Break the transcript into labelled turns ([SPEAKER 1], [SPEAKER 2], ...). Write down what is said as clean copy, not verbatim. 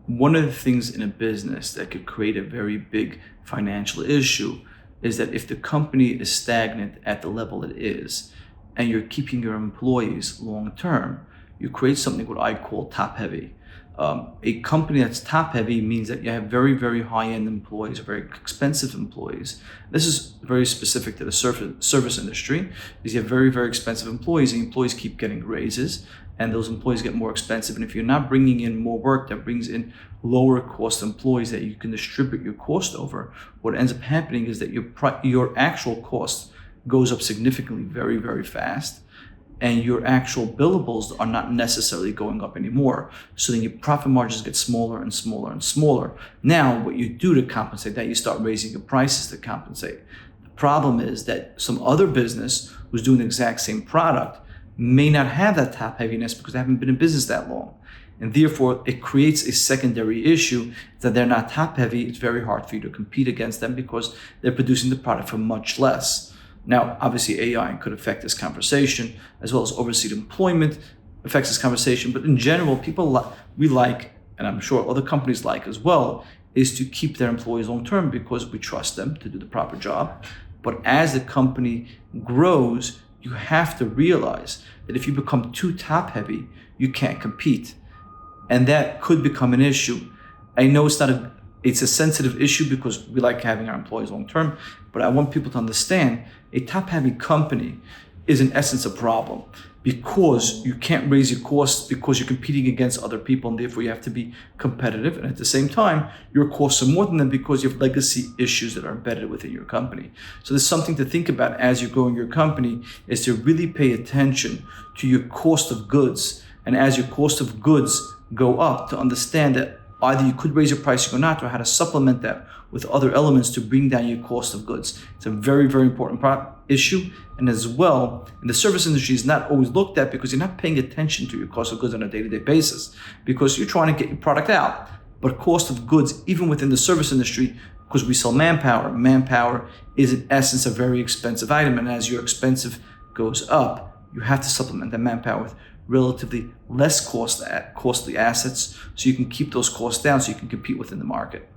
[SPEAKER 1] One of the things in a business that could create a very big financial issue is that if the company is stagnant at the level it is, and you're keeping your employees long term, you create something what I call top heavy. A company that's top heavy means that you have very, very high end employees, or very expensive employees. This is very specific to the service industry, because you have very, very expensive employees, and employees keep getting raises, and those employees get more expensive. And if you're not bringing in more work that brings in lower cost employees that you can distribute your cost over, what ends up happening is that your actual cost goes up significantly very, very fast, and your actual billables are not necessarily going up anymore. So then your profit margins get smaller and smaller and smaller. Now, what you do to compensate that, you start raising your prices to compensate. The problem is that some other business who's doing the exact same product may not have that top heaviness because they haven't been in business that long. And therefore, it creates a secondary issue that they're not top heavy. It's very hard for you to compete against them because they're producing the product for much less. Now, obviously, AI could affect this conversation, as well as overseas employment affects this conversation. But in general, we like, and I'm sure other companies like as well, is to keep their employees long term because we trust them to do the proper job. But as the company grows, you have to realize that if you become too top heavy, you can't compete. And that could become an issue. I know it's a sensitive issue because we like having our employees long term, but I want people to understand a top heavy company is in essence a problem because you can't raise your costs because you're competing against other people, and therefore you have to be competitive. And at the same time, your costs are more than them because you have legacy issues that are embedded within your company. So there's something to think about as you're growing your company, is to really pay attention to your cost of goods. And as your cost of goods go up, to understand that either you could raise your pricing or not, or how to supplement that with other elements to bring down your cost of goods. It's a very, very important issue. And as well, in the service industry is not always looked at because you're not paying attention to your cost of goods on a day-to-day basis because you're trying to get your product out. But cost of goods, even within the service industry, because we sell manpower is in essence a very expensive item. And as your expensive goes up, you have to supplement that manpower with relatively less costly assets so you can keep those costs down so you can compete within the market.